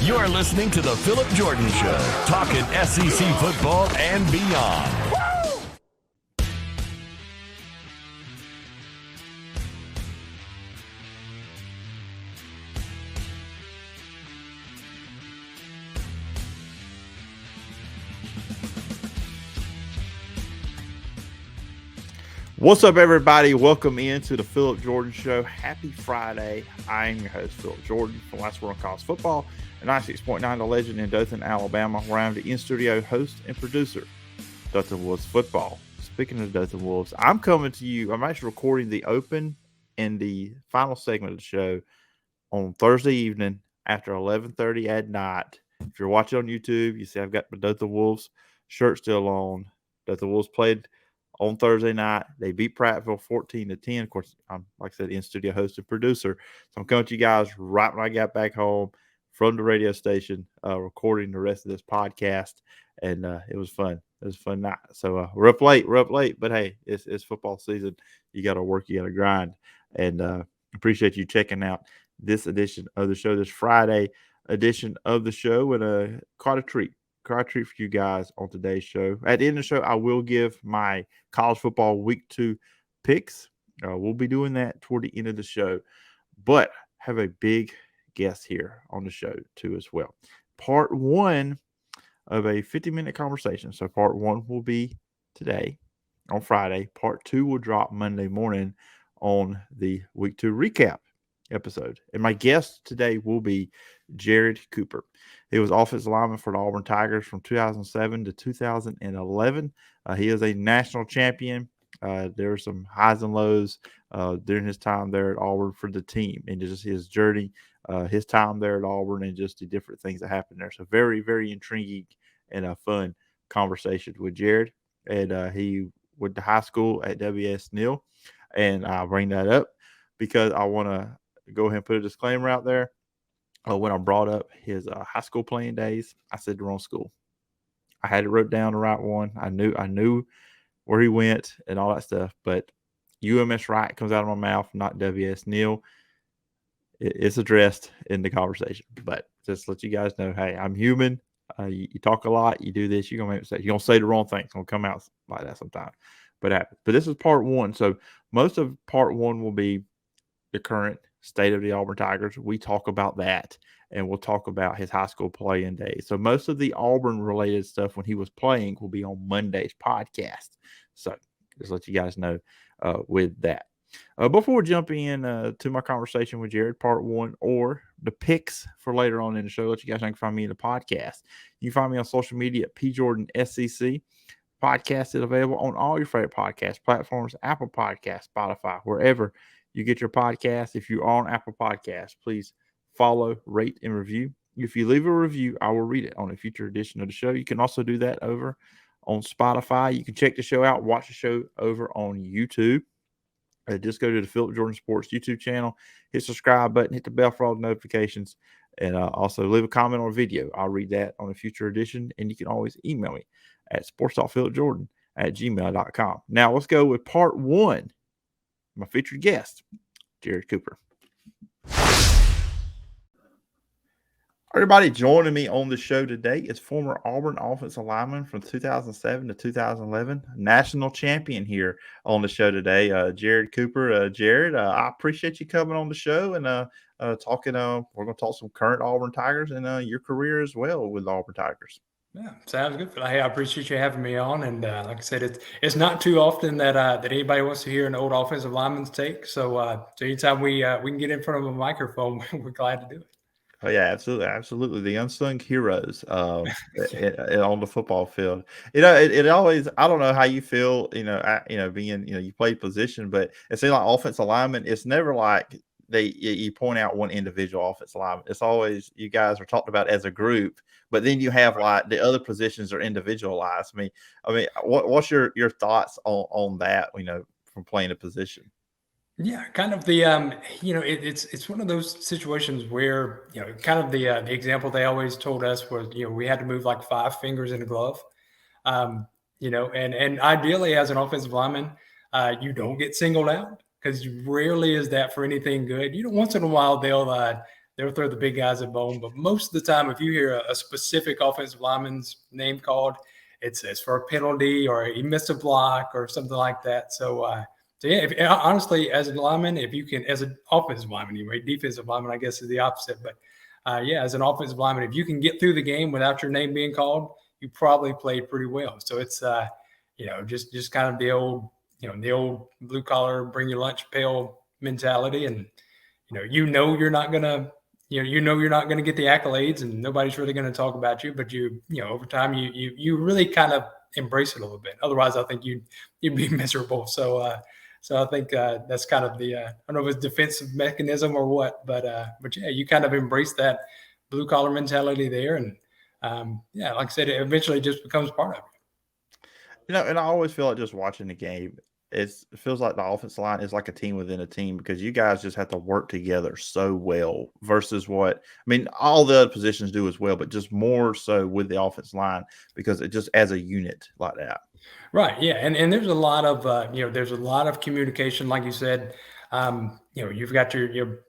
You're listening to the Phillip Jordan Show, talking SEC football and beyond. What's up, everybody? Welcome into the Phillip Jordan Show. Happy Friday. I am your host, Phillip Jordan from Last Word on College Football and 96.9 The Legend in Dothan, Alabama, where I'm the in-studio host and producer, Dothan Wolves Football. Speaking of Dothan Wolves, I'm coming to you. I'm actually recording the open and the final segment of the show on Thursday evening after 11:30 at night. If you're watching on YouTube, you see I've got the Dothan Wolves shirt still on. Dothan Wolves played on Thursday night. They beat Prattville 14-10. Of course, I'm, like I said, in-studio host and producer. So I'm coming to you guys right when I got back home from the radio station, recording the rest of this podcast. And it was fun. It was a fun night. So we're up late, but hey, it's football season. You got to work, you got to grind. And appreciate you checking out this edition of the show, this Friday edition of the show. And quite a treat for you guys on today's show. At the end of the show, I will give my college football week 2 picks. We'll be doing that toward the end of the show, but have a big guest here on the show too as well. Part 1 of a 50-minute conversation. So part 1 will be today on Friday. Part 2 will drop Monday morning on the week 2 recap episode. And my guest today will be Jared Cooper. He was offensive lineman for the Auburn Tigers from 2007 to 2011. He is a national champion. There were some highs and lows during his time there at Auburn for the team, and just his journey, his time there at Auburn, and just the different things that happened there. So very, very intriguing and a fun conversation with Jared. And he went to high school at WS Neal, and I'll bring that up because I want to go ahead and put a disclaimer out there. When I brought up his high school playing days, I said the wrong school. I had it wrote down the right one. I knew where he went and all that stuff, but UMS Wright comes out of my mouth, not WS Neal. It's addressed in the conversation, but just let you guys know, hey, I'm human. You talk a lot. You do this. You're going to make mistakes. You're going to say the wrong thing. It's going to come out like that sometimes. But this is part 1. So most of part 1 will be the current state of the Auburn Tigers. We talk about that, and we'll talk about his high school playing days. So most of the Auburn related stuff when he was playing will be on Monday's podcast. So just let you guys know with that. Before we jump in to my conversation with Jared, part 1, or the picks for later on in the show, let you guys know you can find me in the podcast. You can find me on social media at PJordanSEC. Podcast is available on all your favorite podcast platforms, Apple Podcasts, Spotify, wherever you get your podcast. If you're on Apple Podcasts, please follow, rate, and review. If you leave a review, I will read it on a future edition of the show. You can also do that over on Spotify. You can check the show out, watch the show over on YouTube. Just go to the Phillip Jordan Sports YouTube channel, hit subscribe button, hit the bell for all the notifications, and also leave a comment on a video. I'll read that on a future edition, and you can always email me at sportstalkphillipjordan@gmail.com. Now, let's go with part 1. My featured guest, Jared Cooper. Everybody joining me on the show today is former Auburn offensive lineman from 2007 to 2011, national champion here on the show today, Jared Cooper. Jared, I appreciate you coming on the show and talking. We're going to talk some current Auburn Tigers and your career as well with the Auburn Tigers. Yeah, sounds good. Hey, I appreciate you having me on. And like I said, it's not too often that anybody wants to hear an old offensive lineman's take. So anytime we can get in front of a microphone, we're glad to do it. Oh yeah, absolutely. The unsung heroes on the football field. It always. I don't know how you feel. Being you played position, but it seems like offensive lineman. It's never like you point out one individual offensive lineman. It's always you guys are talked about as a group, but then you have like the other positions are individualized. I mean, what's your thoughts on that? From playing a position. Yeah, kind of the it's one of those situations where kind of the example they always told us was we had to move like 5 fingers in a glove, and ideally as an offensive lineman, you don't get singled out because rarely is that for anything good. Once in a while they'll they'll throw the big guys a bone. But most of the time, if you hear a specific offensive lineman's name called, it's for a penalty or he missed a block or something like that. So yeah, honestly, as a lineman, if you can, as an offensive lineman anyway, defensive lineman, I guess is the opposite. But yeah, as an offensive lineman, if you can get through the game without your name being called, you probably played pretty well. So it's just kind of the old blue collar, bring your lunch pail mentality, and you're not gonna you're not gonna get the accolades, and nobody's really gonna talk about you. But over time, you really kind of embrace it a little bit. Otherwise, I think you'd be miserable. So I think that's kind of the I don't know if it's defensive mechanism or what, but yeah, you kind of embrace that blue collar mentality there, and yeah, like I said, it eventually just becomes part of it. And I always feel like just watching the game, it feels like the offensive line is like a team within a team, because you guys just have to work together so well versus all the other positions do as well, but just more so with the offensive line, because it just as a unit like that. Right. Yeah. And there's a lot of, there's a lot of communication, like you said. You've got your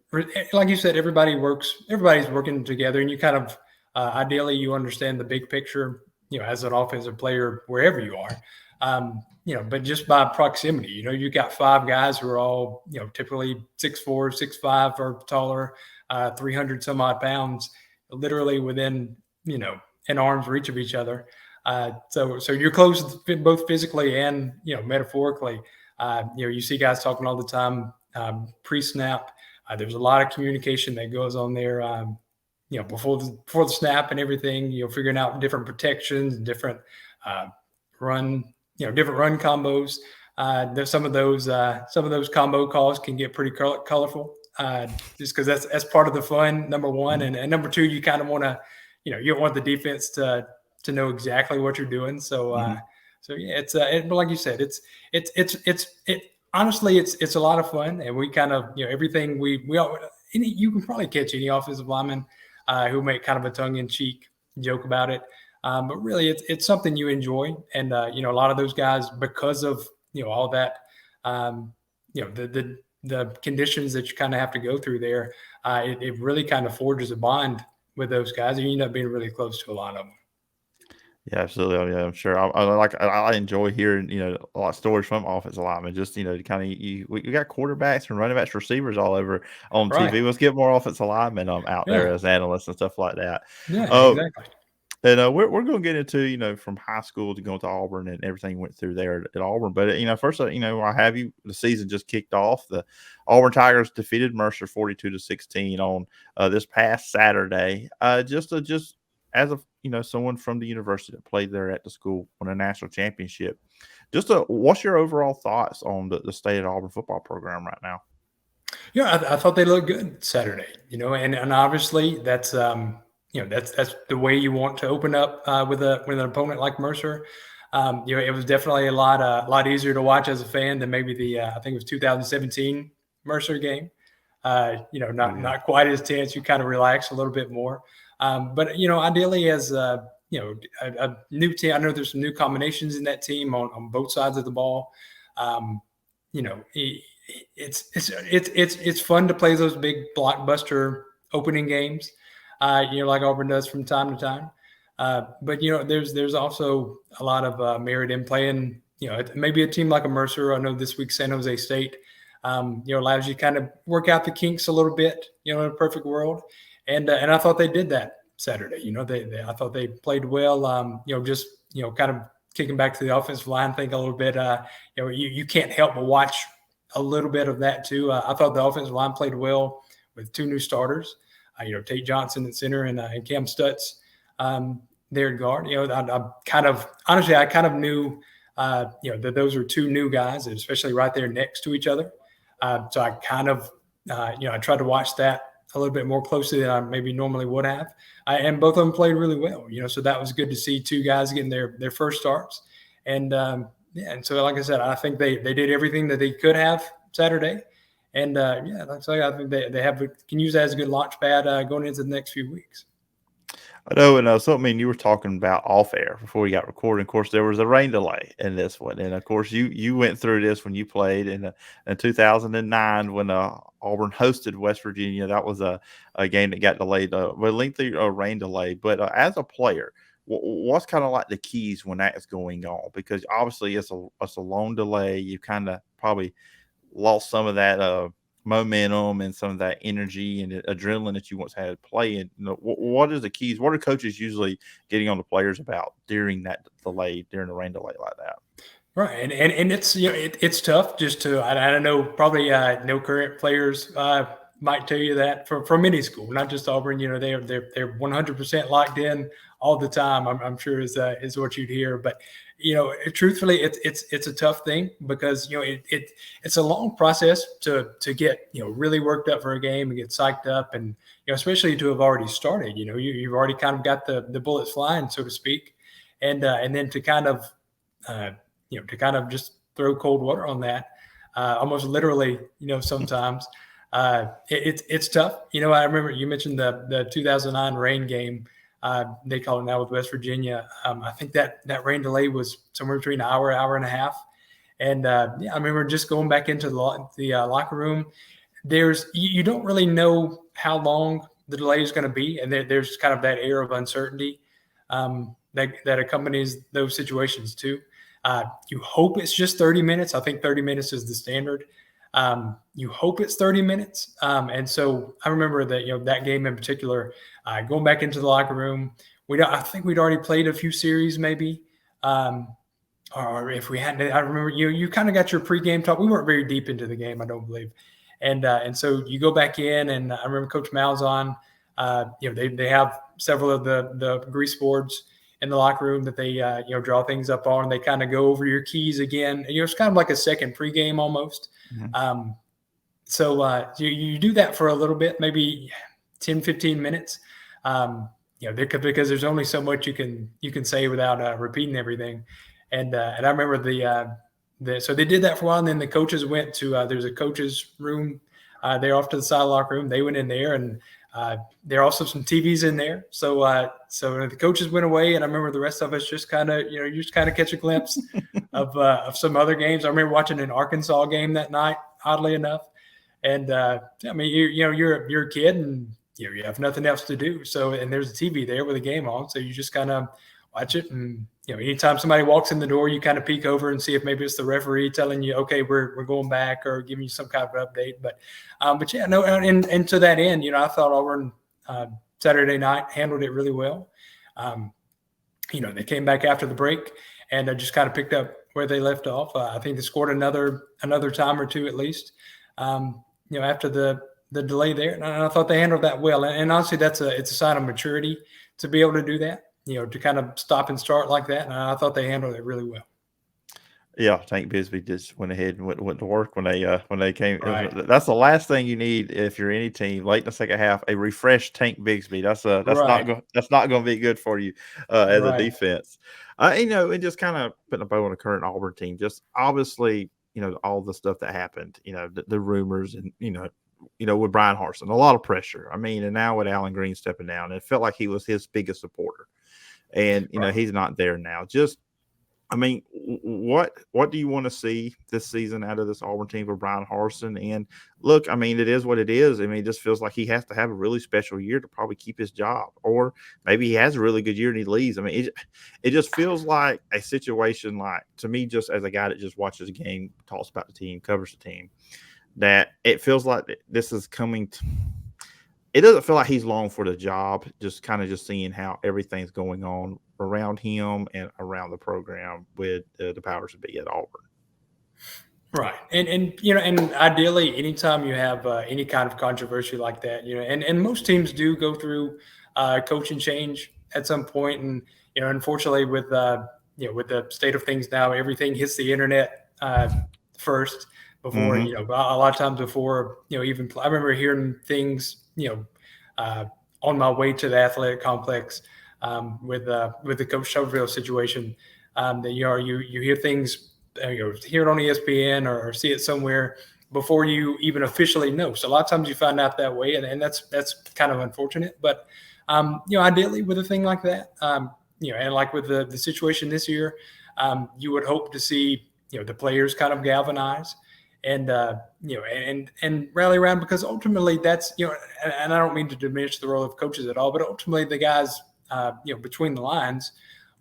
like you said, everybody's working together, and you kind of, ideally you understand the big picture, as an offensive player, wherever you are. But just by proximity, you got 5 guys who are all, typically 6'4", 6'5", or taller, 300 some odd pounds, literally within, an arm's reach of each other. So you're close both physically and, metaphorically. You see guys talking all the time, pre-snap. There's a lot of communication that goes on there, before the snap and everything, figuring out different protections, different different run combos. There's some of those combo calls can get pretty colorful, just because that's part of the fun, number one. And number two, you kind of want to, you don't want the defense to know exactly what you're doing. So, so yeah, but like you said, honestly, it's a lot of fun, and we kind of, everything you can probably catch any offensive lineman who make kind of a tongue-in-cheek joke about it. But really, it's something you enjoy. And, a lot of those guys, because of, all that, the conditions that you kind of have to go through there, it really kind of forges a bond with those guys, and you end up being really close to a lot of them. Yeah, absolutely. Yeah, I'm sure. I enjoy hearing, a lot of stories from offensive linemen. Just, kind of we got quarterbacks and running backs, receivers all over on Right. TV. Let's get more offensive linemen out there as analysts and stuff like that. Yeah, exactly. And we're going to get into, from high school to going to Auburn and everything went through there at Auburn. But, first, I have the season just kicked off. The Auburn Tigers defeated Mercer 42-16 on this past Saturday. Just as a someone from the university that played there at the school, won a national championship. What's your overall thoughts on the state of the Auburn football program right now? Yeah, I thought they looked good Saturday. And obviously that's that's the way you want to open up with an opponent like Mercer. It was definitely a lot easier to watch as a fan than maybe the I think it was 2017 Mercer game. Not quite as tense. You kind of relax a little bit more. But ideally, as a new team, I know there's some new combinations in that team on both sides of the ball. It's fun to play those big blockbuster opening games, like Auburn does from time to time. But there's also a lot of merit in playing. Maybe a team like a Mercer. I know this week San Jose State allows you to kind of work out the kinks a little bit. In a perfect world. And I thought they did that Saturday. I thought they played well. Kind of kicking back to the offensive line thing a little bit. You can't help but watch a little bit of that too. I thought the offensive line played well with 2 new starters. Tate Johnson at center and Cam Stutz there at guard. I kind of knew that those were 2 new guys, especially right there next to each other. So I kind of I tried to watch that a little bit more closely than I maybe normally would have. And both of them played really well, so that was good to see 2 guys getting their first starts. And and so like I said, I think they did everything that they could have Saturday. And like I say, I think they can use that as a good launch pad going into the next few weeks. I know, and something you were talking about off air before we got recording. Of course, there was a rain delay in this one, and of course, you went through this when you played in 2009 when Auburn hosted West Virginia. That was a game that got delayed, a lengthy rain delay. But as a player, what's kind of like the keys when that's going on? Because obviously, it's a long delay. You kind of probably lost some of that momentum and some of that energy and adrenaline that you once had playing. What is the keys? What are coaches usually getting on the players about during that delay, during the rain delay like that? Right, and it's it's tough just to I don't know, probably no current players might tell you that from any school, not just Auburn. They're 100% locked in all the time. I'm sure is what you'd hear, but truthfully, it's a tough thing because it's a long process to get really worked up for a game and get psyched up, and especially to have already started. You've already kind of got the bullets flying, so to speak, and then to kind of to kind of just throw cold water on that, almost literally, sometimes it's tough. I remember you mentioned the 2009 rain game. They call it now with West Virginia. I think that rain delay was somewhere between an hour and a half. And I remember just going back into the locker room. You don't really know how long the delay is going to be, and there's kind of that air of uncertainty that accompanies those situations too. You hope it's just 30 minutes. I think 30 minutes is the standard. You hope it's 30 minutes. And so I remember that, that game in particular, going back into the locker room, I think we'd already played a few series maybe. Or if we hadn't, I remember you kind of got your pregame talk. We weren't very deep into the game, I don't believe. And so you go back in, and I remember Coach Malzahn, they have several of the grease boards in the locker room that they draw things up on. They kind of go over your keys again. It's kind of like a second pregame almost. Mm-hmm. So you do that for a little bit, maybe 10, 15 minutes. Because there's only so much you can say without repeating everything. And I remember so they did that for a while, and then the coaches went to there's a coaches room. They're off to the side locker room. They went in there, and there are also some TVs in there. So the coaches went away, and I remember the rest of us just kind of, you just kind of catch a glimpse of some other games. I remember watching an Arkansas game that night, oddly enough. And I mean, you're a kid, and you have nothing else to do. So, and there's a TV there with a game on, so you just kind of watch it. And anytime somebody walks in the door, you kind of peek over and see if maybe it's the referee telling you, okay, we're going back, or giving you some kind of update. But yeah, no, and to that end, I thought Auburn Saturday night handled it really well. They came back after the break and just kind of picked up where they left off. I think they scored another time or two at least. After the delay there, and I thought they handled that well. And honestly, it's a sign of maturity to be able to do that. To kind of stop and start like that. And I thought they handled it really well. Yeah, Tank Bigsby just went ahead and went to work when they came. Right. That's the last thing you need if you're any team late in the second half. A refreshed Tank Bigsby. That's not going to be good for you as a defense. And just kind of putting a bow on the current Auburn team. Just obviously, all the stuff that happened. The rumors and with Brian Harsin, a lot of pressure. I mean, and now with Allen Green stepping down, it felt like he was his biggest supporter. And he's not there now. Just, I mean, what do you want to see this season out of this Auburn team for Brian Harsin? And look, I mean, it is what it is. I mean, it just feels like he has to have a really special year to probably keep his job, or maybe he has a really good year and he leaves. I mean, it just feels like a situation, like, to me, just as a guy that just watches the game, talks about the team, covers the team, that it feels like this is coming to. It doesn't feel like he's long for the job, just seeing how everything's going on around him and around the program with the powers that be at Auburn. Right. And ideally, anytime you have any kind of controversy like that, and most teams do go through coaching change at some point. And, unfortunately with the state of things now, everything hits the internet first before, a lot of times before, even I remember hearing things, on my way to the athletic complex with the Coach Somerville situation, that you hear things, hear it on ESPN or see it somewhere, before you even officially know. So a lot of times you find out that way, and that's kind of unfortunate. But ideally with a thing like that, and like with the situation this year, you would hope to see the players kind of galvanize and and rally around, because ultimately that's and I don't mean to diminish the role of coaches at all, but ultimately the guys between the lines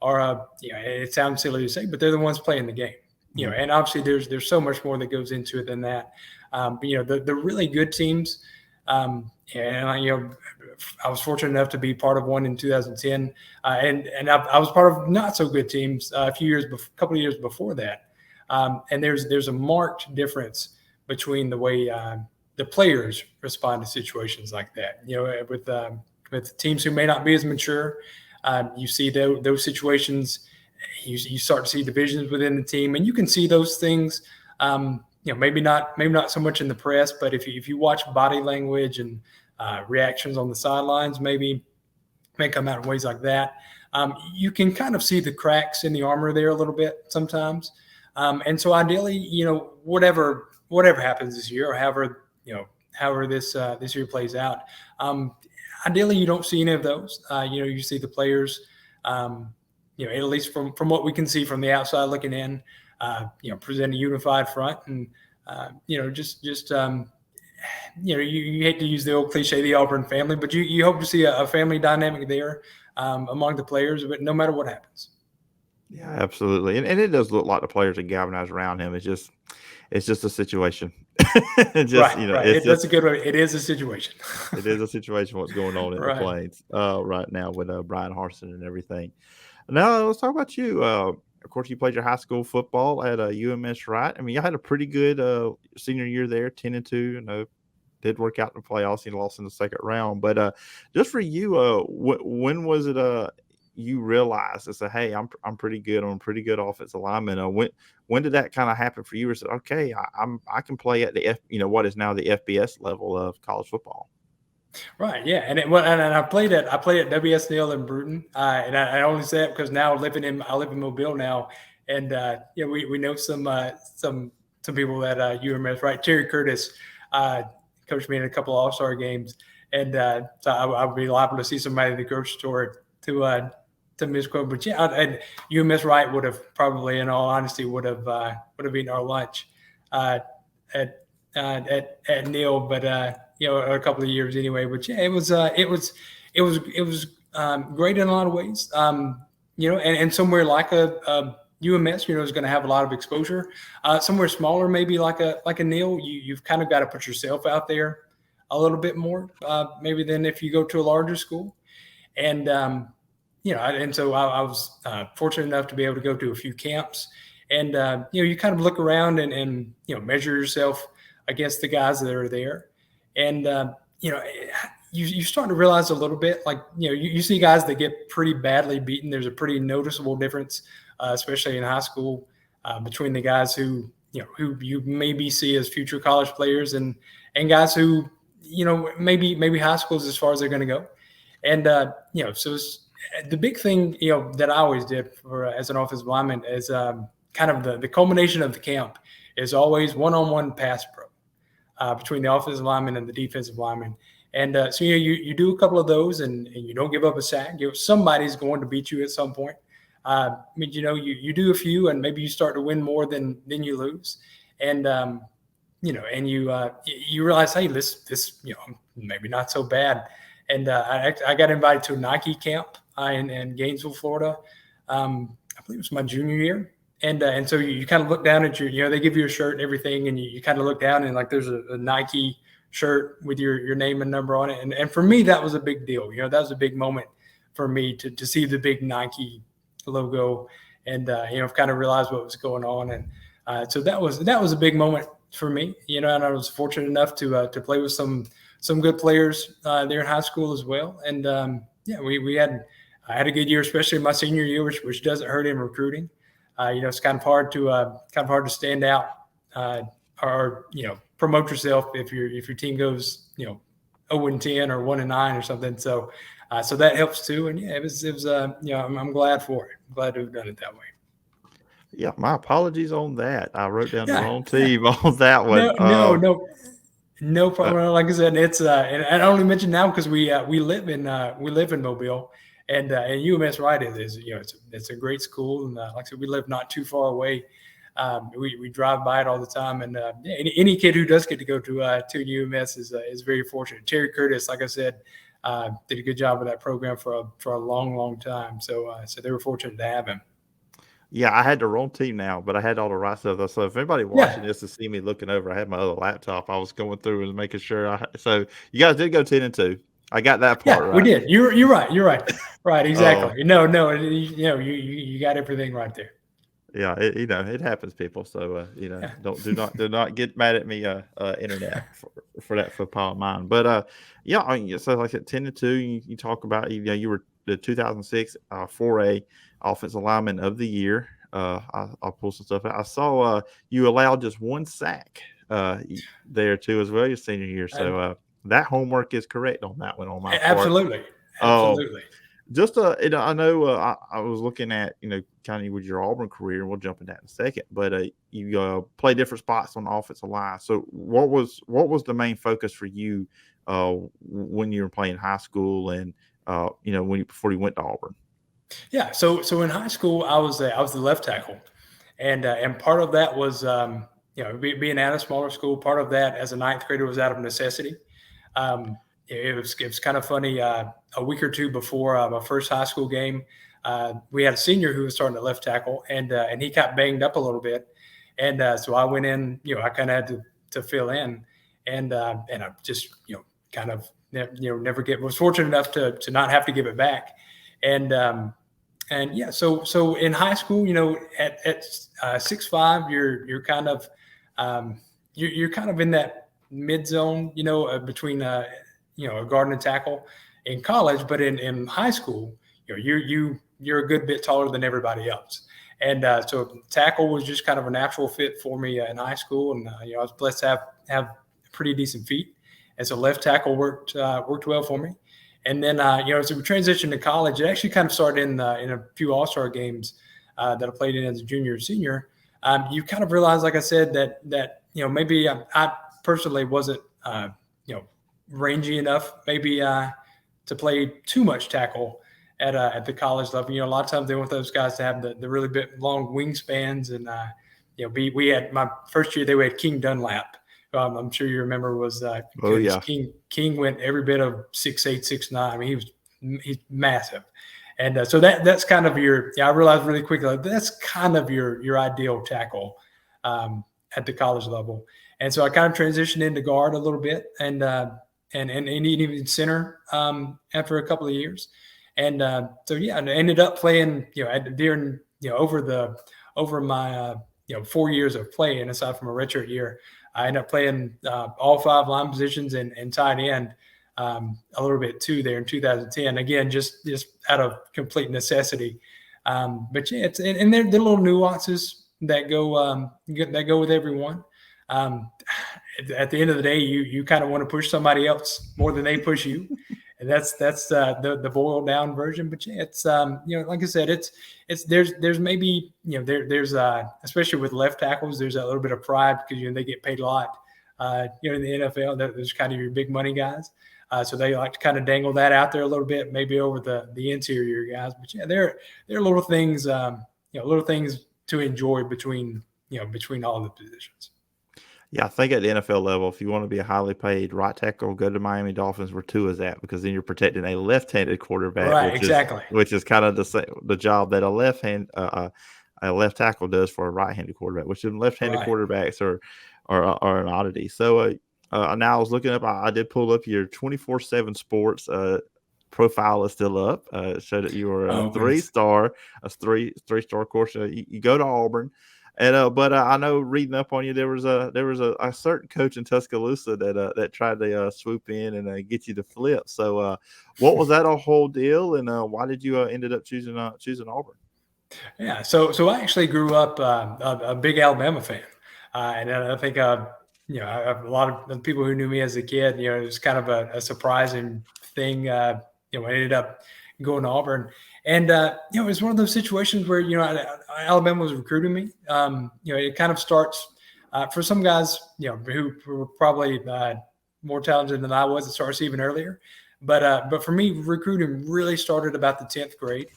are it sounds silly to say, but they're the ones playing the game. And obviously there's so much more that goes into it than that. But the really good teams, and I was fortunate enough to be part of one in 2010, and I was part of not so good teams a couple of years before that. And there's a marked difference between the way the players respond to situations like that. With teams who may not be as mature, you see those situations. You start to see divisions within the team, and you can see those things. Maybe not so much in the press, but if you watch body language and reactions on the sidelines, maybe may come out in ways like that. You can kind of see the cracks in the armor there a little bit sometimes. And so ideally, whatever happens this year, or however this year plays out, ideally you don't see any of those. You see the players, at least from what we can see from the outside looking in, present a unified front, and you hate to use the old cliche, the Auburn family, but you hope to see a family dynamic there among the players, but no matter what happens. Yeah, absolutely. And it does look like the players are galvanized around him. It's just a situation. Right. That's a good way. It is a situation. It is a situation what's going on in Right. the Plains right now with Brian Harsin and everything. Now let's talk about you. Of course, you played your high school football at UMS, right? I mean, you had a pretty good senior year there, 10-2. Did work out in the playoffs. You lost in the second round. But just for you, when was it you realized and said, "Hey, I'm pretty good. I'm a pretty good offensive lineman"? When did that kind of happen for you? Or said, "Okay, I can play at the what is now the FBS level of college football"? Right. Yeah. And I played at WS Neal in Bruton. And I only say that because now I live in Mobile now, and we know some people at UMS. Right. Terry Curtis coached me in a couple of All-Star games, and so I would be liable to see somebody at the grocery store to misquote. But yeah, and UMS Wright would have probably, in all honesty, would have eaten our lunch at Neal, but a couple of years anyway. But yeah, it was great in a lot of ways. And somewhere like a UMS, is going to have a lot of exposure. Somewhere smaller, maybe like a Neal, you've kind of got to put yourself out there a little bit more, maybe than if you go to a larger school. And and so I was fortunate enough to be able to go to a few camps, and you kind of look around and measure yourself against the guys that are there, and you start to realize a little bit, like you see guys that get pretty badly beaten. There's a pretty noticeable difference, especially in high school, between the guys who you maybe see as future college players and guys who maybe high school is as far as they're going to go, and so it's, the big thing that I always did as an offensive lineman is kind of the culmination of the camp is always one-on-one pass pro between the offensive lineman and the defensive lineman. And so you do a couple of those, and you don't give up a sack. Somebody's going to beat you at some point. You do a few, and maybe you start to win more than you lose. And and you realize, hey, this maybe not so bad. And I got invited to a Nike camp in Gainesville, Florida. I believe it was my junior year. And so you kind of look down at they give you a shirt and everything, and you kind of look down and like there's a Nike shirt with your name and number on it. And for me, that was a big deal. That was a big moment for me to see the big Nike logo and, kind of realize what was going on. And so that was a big moment for me, and I was fortunate enough to play with some good players there in high school as well. And I had a good year, especially my senior year, which doesn't hurt in recruiting. It's kind of hard to stand out or promote yourself if your team goes 0-10 or 1-9 or something. So that helps too. And yeah, it was I'm glad for it. I'm glad to have done it that way. Yeah, my apologies on that. I wrote down the Yeah. wrong team on that one. No Uh, problem. Like I said, it's and I only mention now because we live in Mobile, and UMS right is it's a great school, and like I said, we live not too far away. We drive by it all the time, and any kid who does get to go to UMS is very fortunate. Terry Curtis, like I said, did a good job with that program for a long time. So they were fortunate to have him. Yeah, I had the wrong team now, but I had all the right stuff. So if anybody watching this to see me looking over, I had my other laptop. I was going through and making sure. So you guys did go 10-2. I got that part Yeah, right. we did. You're right. Right, exactly. Um, No, you got everything right there. Yeah, it happens, people. So do not get mad at me, internet for that football of mine. But yeah, so like I said, 10-2. You talk about you were the 2006 4A offensive lineman of the year. I'll pull some stuff out. I saw you allowed just one sack there too as well your senior year. So that homework is correct on that one on my part. Absolutely. Just I know I was looking at kind of with your Auburn career, and we'll jump into that in a second. But you play different spots on the offensive line. So what was the main focus for you when you were playing high school and before you went to Auburn? Yeah. So in high school, I was the left tackle, and part of that was being at a smaller school. Part of that as a ninth grader was out of necessity. It was kind of funny. A week or two before my first high school game, we had a senior who was starting at left tackle, and he got banged up a little bit, and so I went in. I kind of had to fill in, and I just kind of never was fortunate enough to not have to give it back, and yeah. So in high school, at 6'5", you're kind of you're kind of in that mid zone, between a guard and a tackle in college, but in high school, you're a good bit taller than everybody else. And so tackle was just kind of a natural fit for me in high school. And, I was blessed to have pretty decent feet. And so left tackle worked well for me. And then, as we transitioned to college, it actually kind of started in a few all-star games that I played in as a junior or senior. You kind of realize, like I said, that maybe I personally wasn't, rangy enough maybe to play too much tackle at the college level. A lot of times they want those guys to have the really bit long wingspans, and we had my first year we had King Dunlap. I'm sure you remember was King went every bit of 6'8", 6'9". I mean, he's massive. And so that's kind of I realized really quickly that's kind of your ideal tackle at the college level. And so I kind of transitioned into guard a little bit and even center after a couple of years. And so I ended up playing during over my 4 years of playing, aside from a redshirt year. I ended up playing all 5 line positions and tight end a little bit too there in 2010. Again, just out of complete necessity. But yeah, and there are little nuances that go with everyone. At the end of the day, you kind of want to push somebody else more than they push you, and that's the boiled down version. But yeah, it's like I said, there's maybe there's especially with left tackles, there's a little bit of pride because they get paid a lot. In the NFL, there's kind of your big money guys, so they like to kind of dangle that out there a little bit, maybe over the interior guys. But yeah, there are little things little things to enjoy between all the positions. Yeah, I think at the NFL level, if you want to be a highly paid right tackle, go to Miami Dolphins where Tua's at, because then you're protecting a left-handed quarterback, right? Exactly. Which is kind of the job that a left tackle does for a right-handed quarterback, which in left-handed quarterbacks are an oddity. So now I was looking up. I did pull up your 24/7 Sports profile is still up. It showed that you were a 3-star, course. You go to Auburn. And but I know reading up on you, there was a certain coach in Tuscaloosa that tried to swoop in and get you to flip. So what was that a whole deal, and why did you ended up choosing Auburn? Yeah, so I actually grew up a big Alabama fan, and I think a lot of the people who knew me as a kid, it was kind of a surprising thing. I ended up going to Auburn. And, it was one of those situations where, Alabama was recruiting me. It kind of starts for some guys, who were probably more talented than I was. It starts even earlier. But for me, recruiting really started about the 10th grade.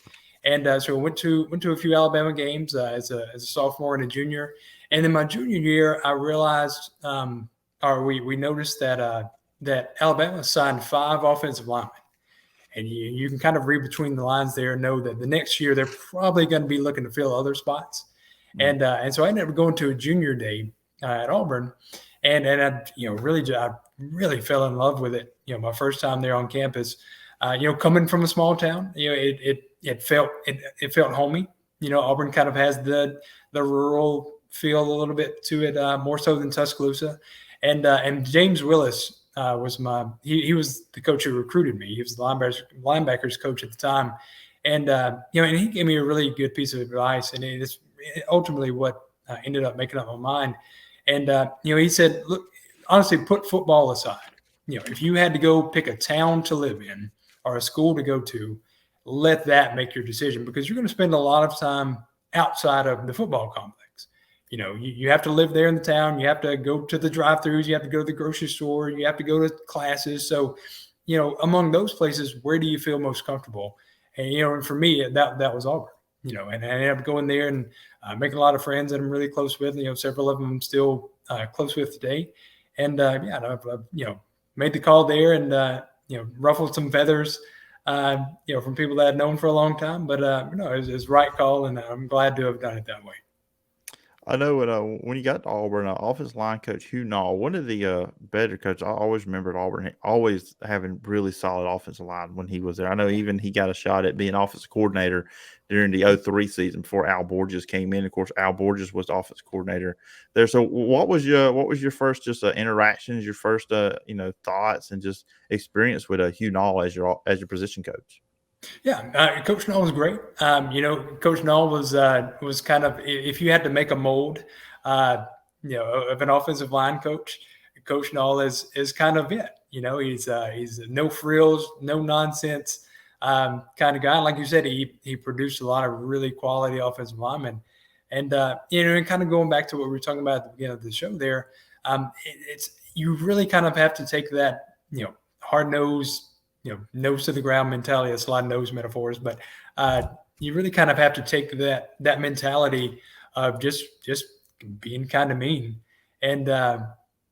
And so I went to a few Alabama games as a sophomore and a junior. And then my junior year, I realized, we noticed that Alabama signed 5 offensive linemen. And you can kind of read between the lines there and know that the next year they're probably going to be looking to fill other spots. Mm-hmm. And so I ended up going to a junior day at Auburn, and I really fell in love with it. My first time there on campus. Coming from a small town, it felt homey. Auburn kind of has the rural feel a little bit to it, more so than Tuscaloosa. And James Willis was he was the coach who recruited me. He was the linebackers coach at the time, and and he gave me a really good piece of advice, and it's ultimately what ended up making up my mind. And he said, look, honestly, put football aside. If you had to go pick a town to live in or a school to go to, let that make your decision, because you're going to spend a lot of time outside of the football complex. You have to live there in the town. You have to go to the drive-thrus. You have to go to the grocery store. You have to go to classes. So, among those places, where do you feel most comfortable? And, and for me, that was Auburn, and I ended up going there and making a lot of friends that I'm really close with. Several of them I'm still close with today. And, I've made the call there and, ruffled some feathers, from people that I've known for a long time. But, it was the right call, and I'm glad to have done it that way. I know when you got to Auburn, offensive line coach Hugh Nall, one of the better coaches. I always remembered Auburn always having really solid offensive line when he was there. I know even he got a shot at being offensive coordinator during the 2003 season before Al Borges came in. Of course, Al Borges was the offensive coordinator there. So what was your first just interactions, your first thoughts and just experience with Hugh Nall as your position coach? Yeah, Coach Nall was great. Coach Nall was kind of, if you had to make a mold, of an offensive line coach, Coach Nall is kind of it. He's no frills, no nonsense kind of guy. Like you said, he produced a lot of really quality offensive linemen, and and kind of going back to what we were talking about at the beginning of the show there, you really kind of have to take that hard nosed, nose to the ground mentality. That's a lot of nose metaphors, but you really kind of have to take that mentality of just being kind of mean and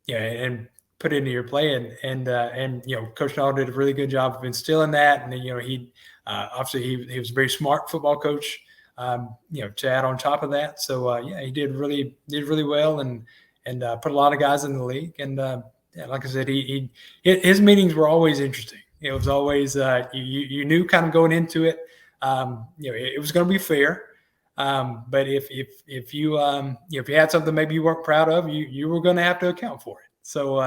and put it into your play. And Coach Nall did a really good job of instilling that. And he obviously he was a very smart football coach, to add on top of that. So he did really well and put a lot of guys in the league. And like I said, his meetings were always interesting. It was always you knew kind of going into it, it was going to be fair. But if you had something maybe you weren't proud of, you were going to have to account for it. So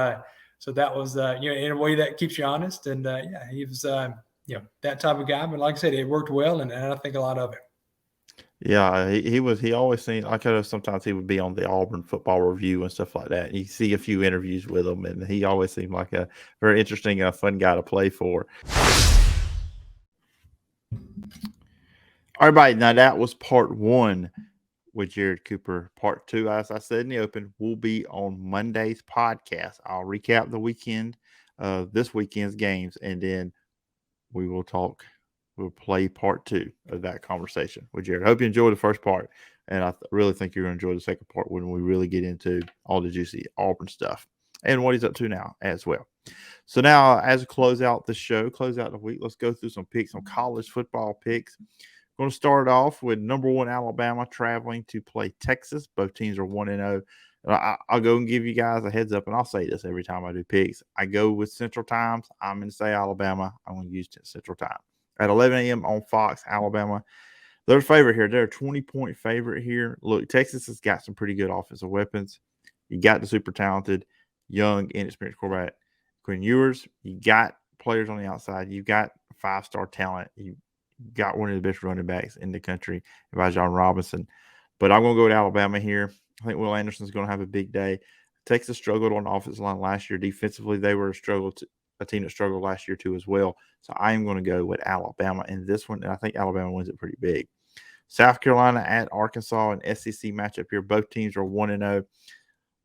that was in a way that keeps you honest. And he was that type of guy. But like I said, it worked well, and I think a lot of it. Yeah, he always seemed like sometimes he would be on the Auburn Football Review and stuff like that. You see a few interviews with him, and he always seemed like a very interesting, fun guy to play for. All right, buddy. Now that was part 1 with Jared Cooper. Part 2, as I said in the open, will be on Monday's podcast. I'll recap the weekend, this weekend's games, and then we will talk. We'll play part 2 of that conversation with Jared. I hope you enjoyed the first part, and I really think you're going to enjoy the second part when we really get into all the juicy Auburn stuff and what he's up to now as well. So now, as a close out the week, let's go through some picks, some college football picks. We're going to start off with number 1 Alabama traveling to play Texas. Both teams are 1-0. I'll go and give you guys a heads up, and I'll say this every time I do picks. I go with Central Times. I'm going to say Alabama. I'm going to use Central Time. At 11 a.m. on Fox, Alabama. They're a favorite here. They're a 20-point favorite here. Look, Texas has got some pretty good offensive weapons. You got the super talented, young, inexperienced quarterback, Quinn Ewers. You got players on the outside. You got 5-star talent. You got one of the best running backs in the country, John Robinson. But I'm going to go with Alabama here. I think Will Anderson's going to have a big day. Texas struggled on the offensive line last year. Defensively, they were a struggle a team that struggled last year too as well. So I am going to go with Alabama in this one, and I think Alabama wins it pretty big. South Carolina at Arkansas, an SEC matchup here. Both teams are 1-0,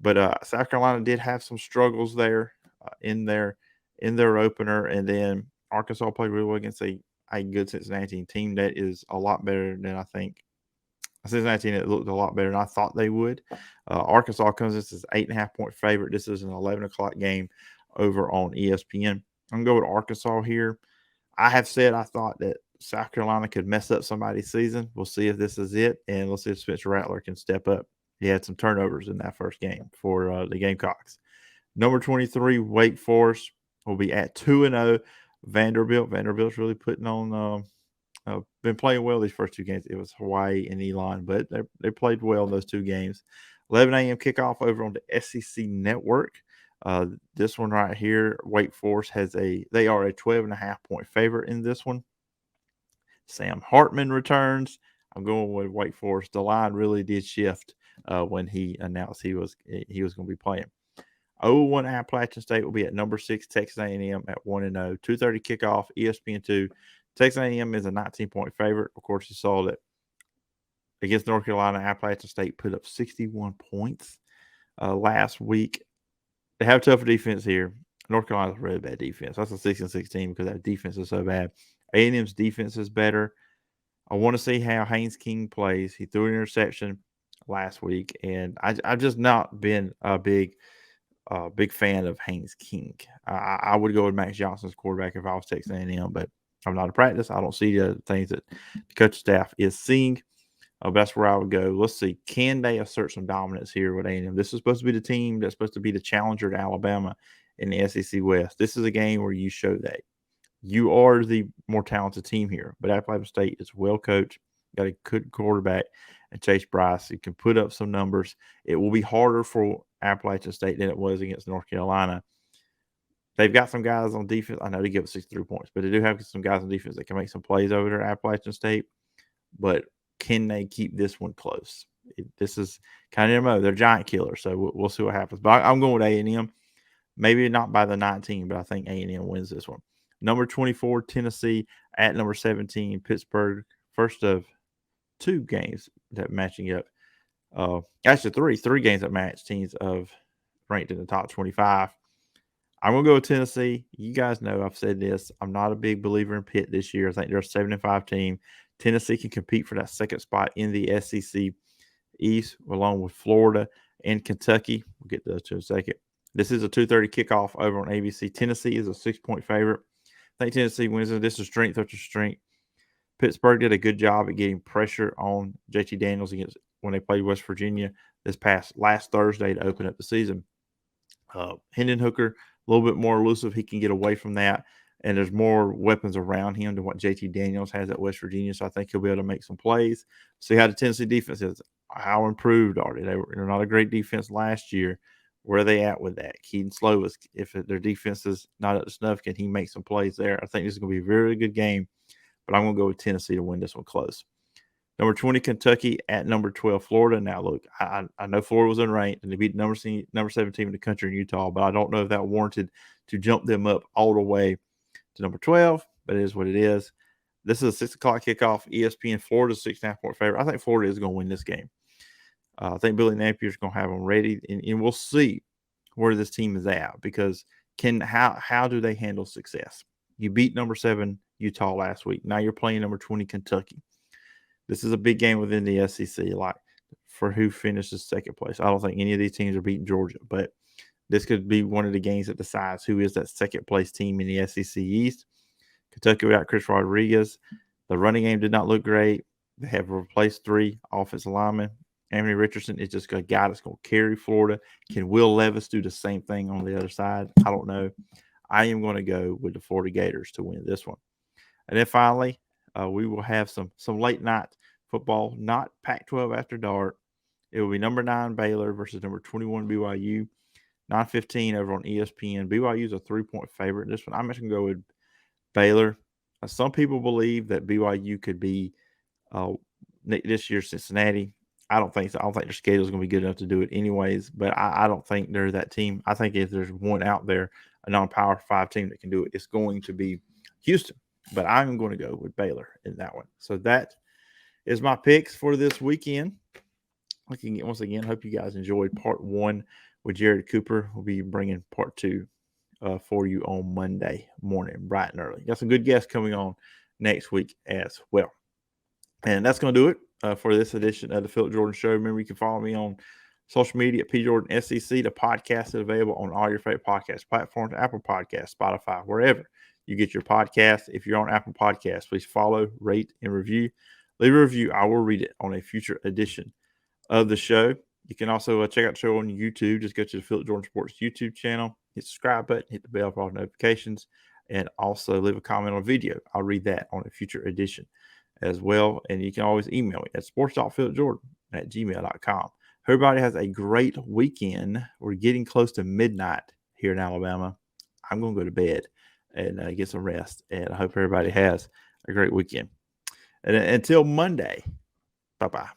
but South Carolina did have some struggles there in their opener, and then Arkansas played really well against a good Cincinnati team that is a lot better than I think. Cincinnati team that looked a lot better than I thought they would. Arkansas comes in as 8.5-point favorite. This is an 11 o'clock game over on ESPN. I'm going to go with Arkansas here. I have said I thought that South Carolina could mess up somebody's season. We'll see if this is it, and we'll see if Spencer Rattler can step up. He had some turnovers in that first game for the Gamecocks. Number 23, Wake Forest will be at 2-0. Vanderbilt. Vanderbilt's really putting on been playing well these first two games. It was Hawaii and Elon, but they played well in those two games. 11 a.m. kickoff over on the SEC Network. This one right here, Wake Forest they are a 12.5-point favorite in this one. Sam Hartman returns. I'm going with Wake Forest. The line really did shift when he announced he was going to be playing. 0-1 Appalachian State will be at number 6 Texas A&M at 1-0. 2:30 kickoff, ESPN2. Texas A&M is a 19-point favorite. Of course, you saw that against North Carolina, Appalachian State put up 61 points last week. They have tougher defense here. North Carolina's a really bad defense. That's a 6-16 because that defense is so bad. A&M's defense is better. I want to see how Haynes King plays. He threw an interception last week, and I've just not been a big fan of Haynes King. I would go with Max Johnson's quarterback if I was Texas A&M, but I'm not in practice. I don't see the things that the coaching staff is seeing. That's where I would go. Let's see. Can they assert some dominance here with A&M? This is supposed to be the team that's supposed to be the challenger to Alabama in the SEC West. This is a game where you show that you are the more talented team here. But Appalachian State is well coached, got a good quarterback, and Chase Bryce. He can put up some numbers. It will be harder for Appalachian State than it was against North Carolina. They've got some guys on defense. I know they give up 63 points, but they do have some guys on defense that can make some plays over there at Appalachian State. But can they keep this one close? This is kind of MO. They're giant killers, so we'll see what happens. But I'm going with A&M. Maybe not by the 19, but I think A&M wins this one. Number 24, Tennessee at number 17, Pittsburgh. First of two games that matching up. Actually, three games that match teams of ranked in the top 25. I'm going to go with Tennessee. You guys know I've said this. I'm not a big believer in Pitt this year. I think they're a 7-5 team. Tennessee can compete for that second spot in the SEC East, along with Florida and Kentucky. We'll get to those in a second. This is a 2:30 kickoff over on ABC. Tennessee is a 6-point favorite. I think Tennessee wins it. This is strength after strength. Pittsburgh did a good job at getting pressure on JT Daniels when they played West Virginia last Thursday to open up the season. Hendon Hooker, a little bit more elusive. He can get away from that, and there's more weapons around him than what JT Daniels has at West Virginia, so I think he'll be able to make some plays. See how the Tennessee defense is. How improved are they? They're not a great defense last year. Where are they at with that? Keaton Slovis, if their defense is not up to snuff, can he make some plays there? I think this is going to be a very good game, but I'm going to go with Tennessee to win this one close. Number 20, Kentucky at number 12, Florida. Now, look, I know Florida was unranked, and they beat number 7 team in the country in Utah, but I don't know if that warranted to jump them up all the way to number 12, but it is what it is. This is a 6 o'clock kickoff, ESPN. Florida's 6.5-point favorite. I think Florida is going to win this game. I think Billy Napier is going to have them ready, and we'll see where this team is at because how do they handle success? You beat number 7 Utah last week. Now you're playing number 20 Kentucky. This is a big game within the SEC, like for who finishes second place. I don't think any of these teams are beating Georgia, but this could be one of the games that decides who is that second place team in the SEC East. Kentucky without Chris Rodriguez. The running game did not look great. They have replaced 3 offensive linemen. Anthony Richardson is just a guy that's going to carry Florida. Can Will Levis do the same thing on the other side? I don't know. I am going to go with the Florida Gators to win this one. And then finally, we will have some late night football, not Pac-12 after dark. It will be number 9 Baylor versus number 21 BYU. 9:15 over on ESPN. BYU is a 3-point favorite in this one. I'm just going to go with Baylor. Some people believe that BYU could be this year's Cincinnati. I don't think so. I don't think their schedule is going to be good enough to do it anyways, but I don't think they're that team. I think if there's one out there, a non-power 5 team that can do it, it's going to be Houston. But I'm going to go with Baylor in that one. So that is my picks for this weekend. Once again, hope you guys enjoyed part 1 with Jared Cooper. We'll be bringing part 2 for you on Monday morning, bright and early. Got some good guests coming on next week as well. And that's going to do it for this edition of the Phillip Jordan Show. Remember, you can follow me on social media at PJordanSEC. The podcast is available on all your favorite podcast platforms, Apple Podcasts, Spotify, wherever you get your podcast. If you're on Apple Podcasts, please follow, rate, and review. Leave a review. I will read it on a future edition of the show. You can also check out the show on YouTube. Just go to the Phillip Jordan Sports YouTube channel, hit the subscribe button, hit the bell for all notifications, and also leave a comment on a video. I'll read that on a future edition as well. And you can always email me at sports.philipjordan@gmail.com. Everybody has a great weekend. We're getting close to midnight here in Alabama. I'm going to go to bed and get some rest. And I hope everybody has a great weekend. And until Monday, bye-bye.